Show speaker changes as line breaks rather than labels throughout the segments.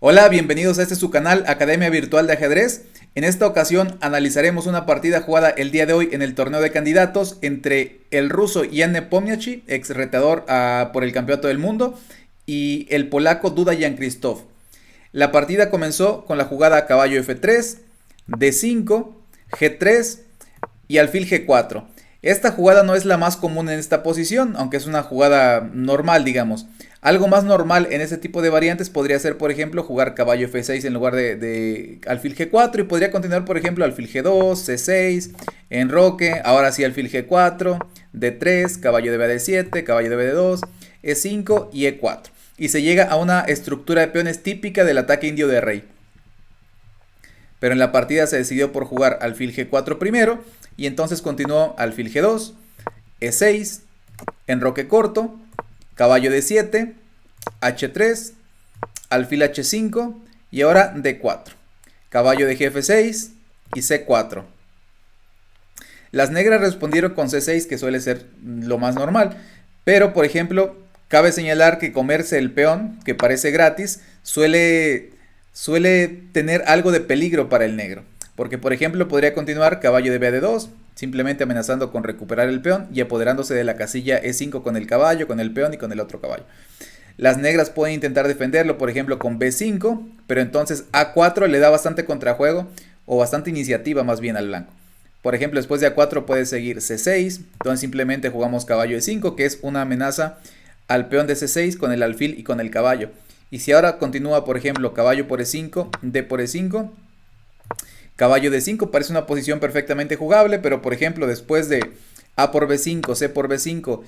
Hola, bienvenidos a este su canal Academia Virtual de Ajedrez. En esta ocasión analizaremos una partida jugada el día de hoy en el torneo de candidatos entre el ruso Jan Nepomniachtchi, ex retador por el campeonato del mundo, y el polaco Duda Jan Krzysztof. La partida comenzó con la jugada caballo F3, D5, G3 y alfil G4. Esta jugada no es la más común en esta posición, aunque es una jugada normal, digamos. Algo más normal en este tipo de variantes podría ser, por ejemplo, jugar caballo F6 en lugar de alfil G4 y podría continuar, por ejemplo, alfil G2, C6, enroque, ahora sí alfil G4, D3, caballo debe a D7, caballo debe a D2, E5 y E4. Y se llega a una estructura de peones típica del ataque indio de rey. Pero en la partida se decidió por jugar alfil G4 primero y entonces continuó alfil G2, E6, enroque corto, caballo D7, H3, alfil H5 y ahora D4, caballo de F6 y C4. Las negras respondieron con C6, que suele ser lo más normal, pero por ejemplo, cabe señalar que comerse el peón, que parece gratis, suele tener algo de peligro para el negro. Porque por ejemplo podría continuar caballo de B2, simplemente amenazando con recuperar el peón y apoderándose de la casilla E5 con el caballo, con el peón y con el otro caballo. Las negras pueden intentar defenderlo, por ejemplo con B5, pero entonces A4 le da bastante contrajuego o bastante iniciativa más bien al blanco. Por ejemplo, después de A4 puede seguir C6, entonces simplemente jugamos caballo E5, que es una amenaza al peón de C6 con el alfil y con el caballo. Y si ahora continúa, por ejemplo, caballo por E5, D por E5, caballo D5 parece una posición perfectamente jugable, pero por ejemplo, después de A por B5, C por B5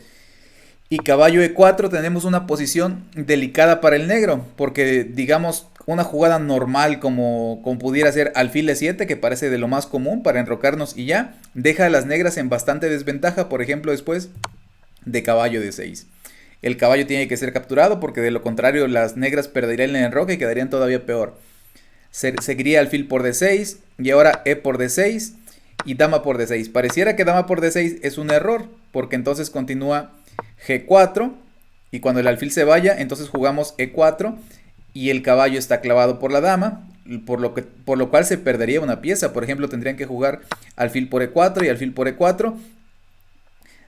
y caballo E4 tenemos una posición delicada para el negro, porque digamos una jugada normal como pudiera ser alfil E7, que parece de lo más común para enrocarnos y ya, deja a las negras en bastante desventaja, por ejemplo, después de caballo D6. El caballo tiene que ser capturado porque de lo contrario las negras perderían el enroque y quedarían todavía peor. Seguiría alfil por D6 y ahora E por D6 y dama por D6. Pareciera que dama por D6 es un error porque entonces continúa G4 y cuando el alfil se vaya entonces jugamos E4 y el caballo está clavado por la dama, por lo cual se perdería una pieza. Por ejemplo, tendrían que jugar alfil por E4 y alfil por E4,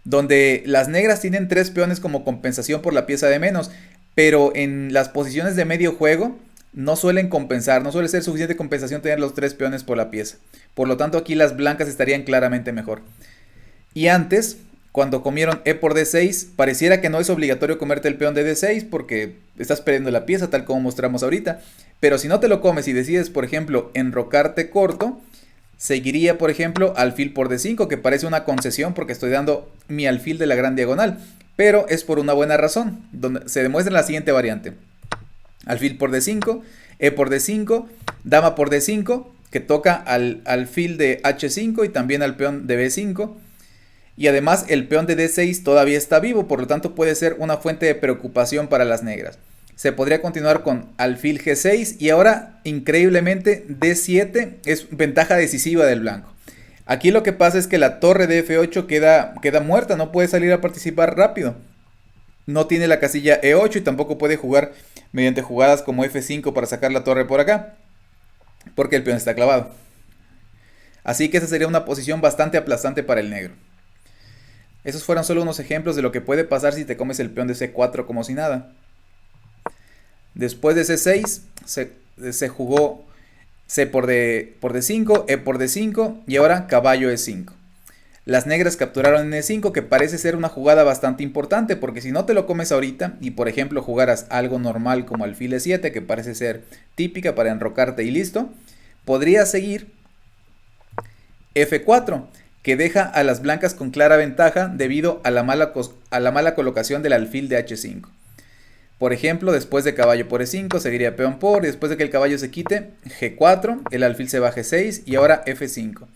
donde las negras tienen 3 peones como compensación por la pieza de menos, pero en las posiciones de medio juego no suelen compensar, no suele ser suficiente compensación tener los 3 peones por la pieza. Por lo tanto, aquí las blancas estarían claramente mejor. Y antes, cuando comieron E por D6, pareciera que no es obligatorio comerte el peón de D6 porque estás perdiendo la pieza, tal como mostramos ahorita. Pero si no te lo comes y decides, por ejemplo, enrocarte corto, seguiría, por ejemplo, alfil por D5, que parece una concesión porque estoy dando mi alfil de la gran diagonal. Pero es por una buena razón, donde se demuestra la siguiente variante. Alfil por D5, E por D5, dama por D5, que toca al alfil de H5 y también al peón de B5. Y además el peón de D6 todavía está vivo, por lo tanto puede ser una fuente de preocupación para las negras. Se podría continuar con alfil G6 y ahora increíblemente D7 es ventaja decisiva del blanco. Aquí lo que pasa es que la torre de F8 queda muerta, no puede salir a participar rápido. No tiene la casilla E8 y tampoco puede jugar mediante jugadas como F5 para sacar la torre por acá, porque el peón está clavado. Así que esa sería una posición bastante aplastante para el negro. Esos fueron solo unos ejemplos de lo que puede pasar si te comes el peón de C4 como si nada. Después de C6 se jugó C por D5, E por D5 y ahora caballo E5. Las negras capturaron en E5, que parece ser una jugada bastante importante, porque si no te lo comes ahorita y por ejemplo jugaras algo normal como alfil E7, que parece ser típica para enrocarte y listo, podrías seguir F4, que deja a las blancas con clara ventaja debido a la mala colocación del alfil de H5. Por ejemplo, después de caballo por E5 seguiría peón por, y después de que el caballo se quite, G4, el alfil se va a G6 y ahora F5.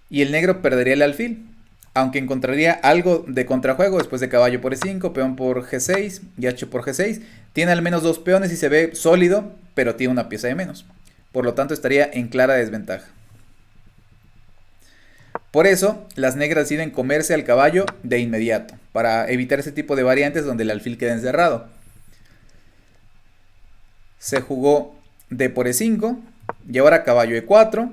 Y el negro perdería el alfil, aunque encontraría algo de contrajuego después de caballo por E5, peón por G6 y H por G6. Tiene al menos 2 peones y se ve sólido, pero tiene una pieza de menos. Por lo tanto estaría en clara desventaja. Por eso, las negras deciden comerse al caballo de inmediato, para evitar ese tipo de variantes donde el alfil queda encerrado. Se jugó D por E5. Y ahora caballo E4.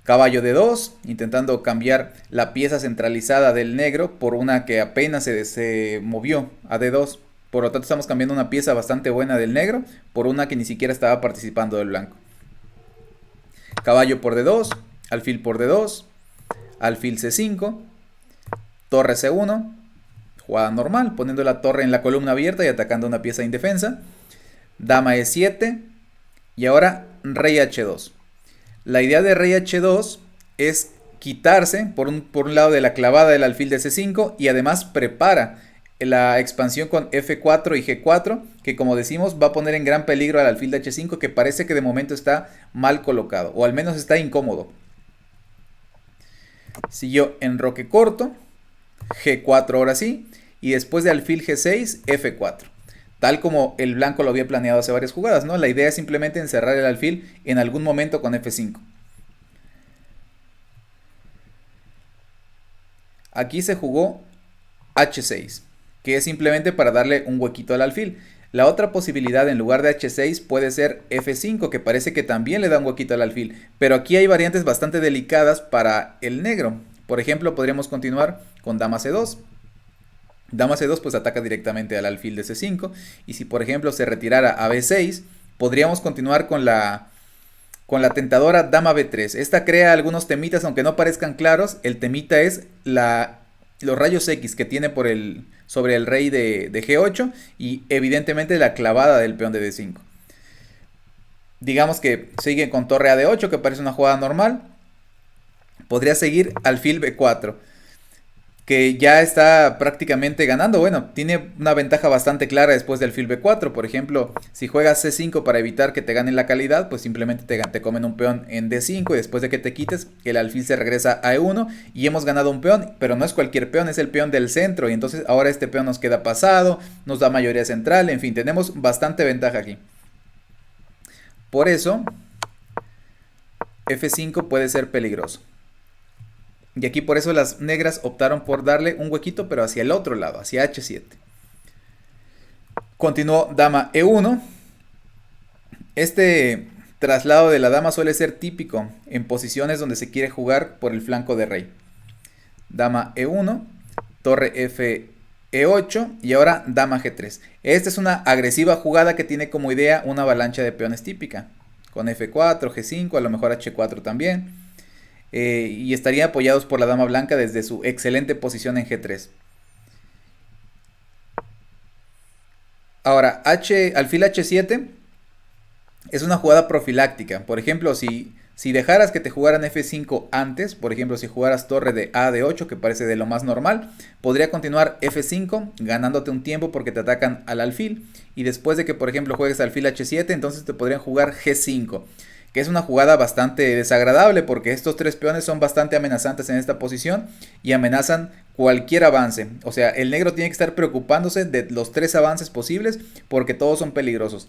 Caballo D2, intentando cambiar la pieza centralizada del negro por una que apenas se movió a D2. Por lo tanto estamos cambiando una pieza bastante buena del negro por una que ni siquiera estaba participando del blanco. Caballo por D2, alfil por D2, alfil C5, torre C1, jugada normal, poniendo la torre en la columna abierta y atacando una pieza indefensa. Dama E7 y ahora rey H2. La idea de rey H2 es quitarse por un lado de la clavada del alfil de C5 y además prepara la expansión con F4 y G4, que como decimos va a poner en gran peligro al alfil de H5, que parece que de momento está mal colocado, o al menos está incómodo. Siguió enroque corto, G4 ahora sí, y después de alfil G6, F4. Tal como el blanco lo había planeado hace varias jugadas, ¿no? La idea es simplemente encerrar el alfil en algún momento con F5. Aquí se jugó H6, que es simplemente para darle un huequito al alfil. La otra posibilidad en lugar de H6 puede ser F5, que parece que también le da un huequito al alfil. Pero aquí hay variantes bastante delicadas para el negro. Por ejemplo, podríamos continuar con dama C2. Dama C2 pues ataca directamente al alfil de C5. Y si por ejemplo se retirara a B6, podríamos continuar con la tentadora dama B3. Esta crea algunos temitas, aunque no parezcan claros. El temita es los rayos X que tiene sobre el rey de G8 y evidentemente la clavada del peón de D5. Digamos que sigue con torre a D8, que parece una jugada normal. Podría seguir alfil B4, que ya está prácticamente ganando. Bueno, tiene una ventaja bastante clara después del alfil B4. Por ejemplo, si juegas C5 para evitar que te ganen la calidad, pues simplemente te comen un peón en D5 y después de que te quites, el alfil se regresa a E1 y hemos ganado un peón, pero no es cualquier peón, es el peón del centro y entonces ahora este peón nos queda pasado, nos da mayoría central, en fin, tenemos bastante ventaja aquí. Por eso, F5 puede ser peligroso. Y aquí por eso las negras optaron por darle un huequito, pero hacia el otro lado, hacia H7. Continuó dama E1. Este traslado de la dama suele ser típico en posiciones donde se quiere jugar por el flanco de rey. Dama E1, torre F E8 y ahora dama G3. Esta es una agresiva jugada que tiene como idea una avalancha de peones típica. Con F4, G5, a lo mejor H4 también. Y estarían apoyados por la dama blanca desde su excelente posición en G3. Ahora, alfil H7 es una jugada profiláctica. Por ejemplo, si dejaras que te jugaran F5 antes, por ejemplo, si jugaras torre de A de 8, que parece de lo más normal, podría continuar F5 ganándote un tiempo porque te atacan al alfil. Y después de que, por ejemplo, juegues alfil H7, entonces te podrían jugar G5. Que es una jugada bastante desagradable porque estos tres peones son bastante amenazantes en esta posición y amenazan cualquier avance. O sea, el negro tiene que estar preocupándose de los tres avances posibles porque todos son peligrosos.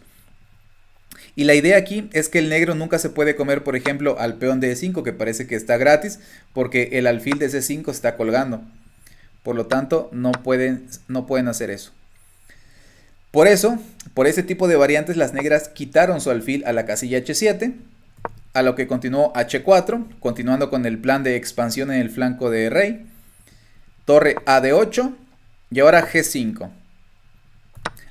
Y la idea aquí es que el negro nunca se puede comer, por ejemplo, al peón de E5, que parece que está gratis, porque el alfil de C5 se está colgando. Por lo tanto, no pueden hacer eso. Por eso, por ese tipo de variantes, las negras quitaron su alfil a la casilla H7, a lo que continuó H4, continuando con el plan de expansión en el flanco de rey, torre A de 8 y ahora G5.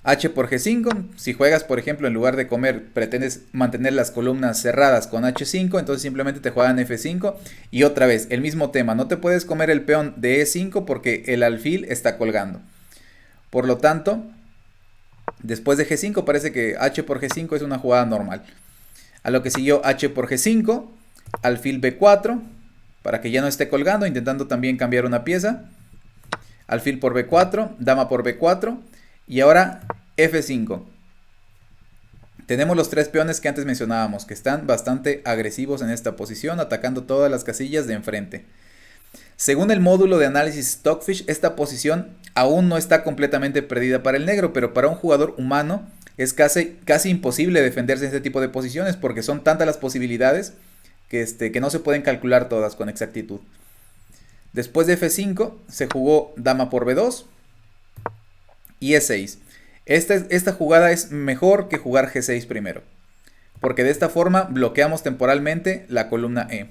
H por G5, si juegas por ejemplo en lugar de comer pretendes mantener las columnas cerradas con H5, entonces simplemente te juegan F5 y otra vez el mismo tema, no te puedes comer el peón de E5 porque el alfil está colgando. Por lo tanto, después de G5 parece que H por G5 es una jugada normal. A lo que siguió H por G5, alfil B4, para que ya no esté colgando, intentando también cambiar una pieza. Alfil por B4, dama por B4 y ahora F5. Tenemos los tres peones que antes mencionábamos, que están bastante agresivos en esta posición, atacando todas las casillas de enfrente. Según el módulo de análisis Stockfish, esta posición aún no está completamente perdida para el negro, pero para un jugador humano es casi imposible defenderse en este tipo de posiciones porque son tantas las posibilidades que no se pueden calcular todas con exactitud. Después de F5 se jugó dama por B2 y E6. Esta jugada es mejor que jugar G6 primero. porque de esta forma bloqueamos temporalmente la columna E.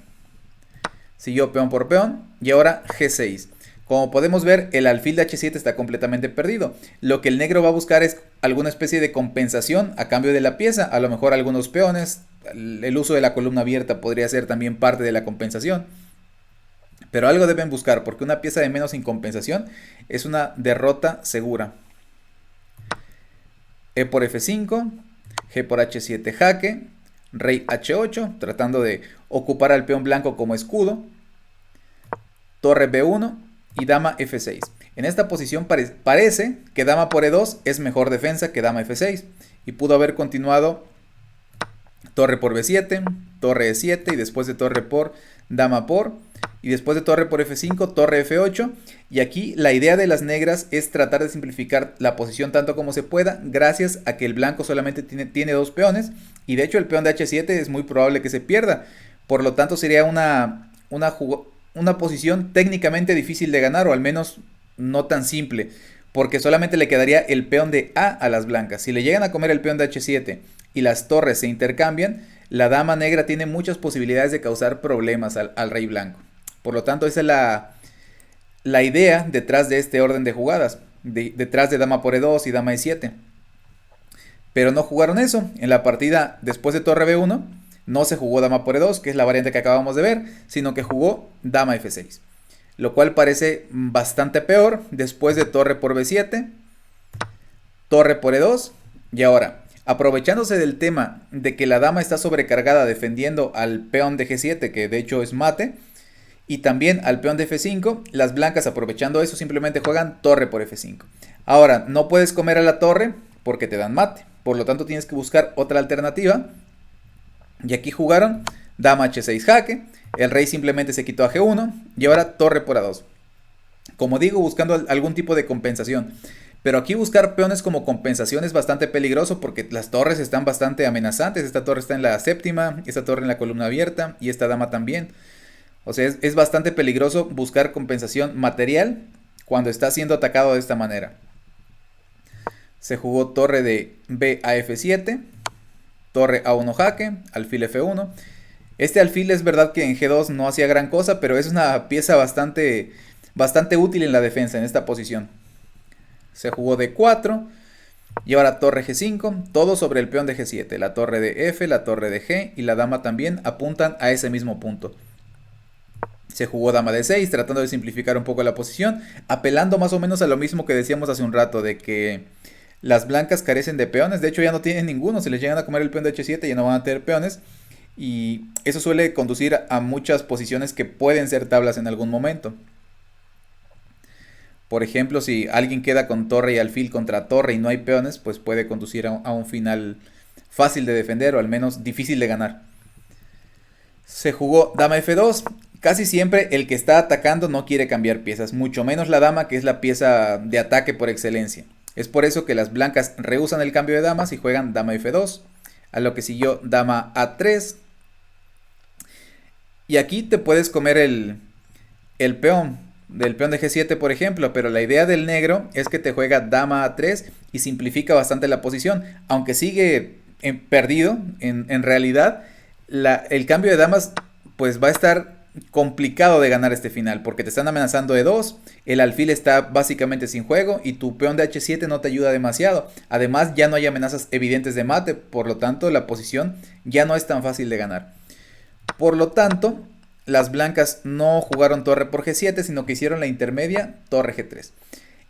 Siguió peón por peón y ahora G6. Como podemos ver, el alfil de H7 está completamente perdido. Lo que el negro va a buscar es alguna especie de compensación a cambio de la pieza. A lo mejor algunos peones, el uso de la columna abierta podría ser también parte de la compensación. Pero algo deben buscar, porque una pieza de menos sin compensación es una derrota segura. E por F5, G por H7 jaque, rey H8, tratando de ocupar al peón blanco como escudo, torre B1 y dama F6. En esta posición parece que dama por E2 es mejor defensa que dama F6 y pudo haber continuado torre por B7, torre E7 y después de torre por dama por y después de torre por F5, torre F8 y aquí la idea de las negras es tratar de simplificar la posición tanto como se pueda gracias a que el blanco solamente tiene dos peones y de hecho el peón de H7 es muy probable que se pierda, por lo tanto sería una posición técnicamente difícil de ganar o al menos no tan simple porque solamente le quedaría el peón de a las blancas. Si le llegan a comer el peón de H7 y las torres se intercambian, la dama negra tiene muchas posibilidades de causar problemas al rey blanco. Por lo tanto, esa es la idea detrás de este orden de jugadas, detrás de dama por E2 y dama E7. Pero no jugaron eso. En la partida después de torre B1 no se jugó dama por E2, que es la variante que acabamos de ver, sino que jugó dama F6. Lo cual parece bastante peor después de torre por B7, torre por E2 y ahora, aprovechándose del tema de que la dama está sobrecargada defendiendo al peón de G7, que de hecho es mate, y también al peón de F5, las blancas aprovechando eso simplemente juegan torre por F5. Ahora, no puedes comer a la torre porque te dan mate, por lo tanto tienes que buscar otra alternativa. Y aquí jugaron dama H6 jaque, el rey simplemente se quitó a G1 y ahora torre por A2. Como digo, buscando algún tipo de compensación. Pero aquí buscar peones como compensación es bastante peligroso porque las torres están bastante amenazantes. Esta torre está en la séptima, esta torre en la columna abierta y esta dama también. O sea, es bastante peligroso buscar compensación material cuando está siendo atacado de esta manera. Se jugó torre de B a F7, torre A1 jaque, alfil F1. Este alfil es verdad que en G2 no hacía gran cosa, pero es una pieza bastante útil en la defensa en esta posición. Se jugó D4 y ahora torre G5, todo sobre el peón de G7. La torre de F, la torre de G y la dama también apuntan a ese mismo punto. Se jugó dama D6 tratando de simplificar un poco la posición, apelando más o menos a lo mismo que decíamos hace un rato, de que las blancas carecen de peones. De hecho ya no tienen ninguno, se les llegan a comer el peón de H7 y ya no van a tener peones. Y eso suele conducir a muchas posiciones que pueden ser tablas en algún momento. Por ejemplo, si alguien queda con torre y alfil contra torre y no hay peones, pues puede conducir a un final fácil de defender o al menos difícil de ganar. Se jugó dama F2. Casi siempre el que está atacando no quiere cambiar piezas, mucho menos la dama, que es la pieza de ataque por excelencia. Es por eso que las blancas rehusan el cambio de damas y juegan dama F2, a lo que siguió dama A3. Y aquí te puedes comer el peón, del peón de G7 por ejemplo, pero la idea del negro es que te juega dama A3 y simplifica bastante la posición, aunque sigue perdido, en realidad el cambio de damas pues va a estar complicado de ganar este final, porque te están amenazando E2, el alfil está básicamente sin juego y tu peón de H7 no te ayuda demasiado, además ya no hay amenazas evidentes de mate, por lo tanto la posición ya no es tan fácil de ganar. Por lo tanto, las blancas no jugaron torre por G7, sino que hicieron la intermedia torre G3.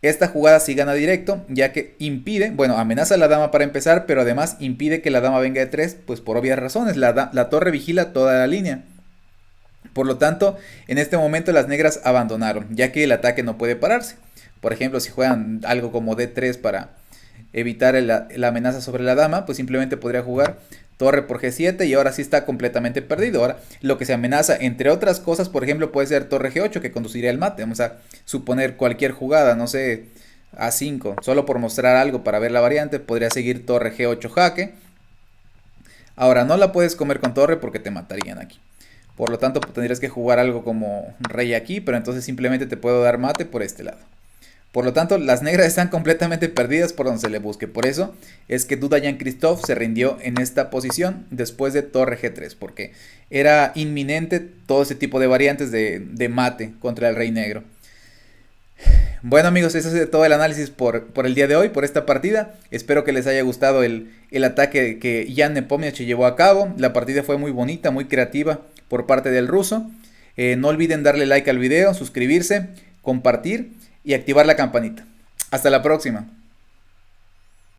Esta jugada sí gana directo, ya que impide, bueno, amenaza a la dama para empezar, pero además impide que la dama venga de 3, pues por obvias razones, la torre vigila toda la línea. Por lo tanto, en este momento las negras abandonaron, ya que el ataque no puede pararse. Por ejemplo, si juegan algo como D3 para evitar la amenaza sobre la dama, pues simplemente podría jugar torre por G7 y ahora sí está completamente perdido. Ahora lo que se amenaza, entre otras cosas, por ejemplo, puede ser torre G8 que conduciría al mate. Vamos a suponer cualquier jugada, no sé, A5, solo por mostrar algo para ver la variante, podría seguir torre G8 jaque. Ahora no la puedes comer con torre porque te matarían aquí. Por lo tanto tendrías que jugar algo como rey aquí, pero entonces simplemente te puedo dar mate por este lado. Por lo tanto, las negras están completamente perdidas por donde se le busque. Por eso es que Duda Jan Christoph se rindió en esta posición después de torre G3, porque era inminente todo ese tipo de variantes de mate contra el rey negro. Bueno amigos, eso es todo el análisis por el día de hoy, por esta partida. Espero que les haya gustado el ataque que Jan Nepomniachtchi llevó a cabo. La partida fue muy bonita, muy creativa por parte del ruso. No olviden darle like al video, suscribirse, compartir y activar la campanita. Hasta la próxima.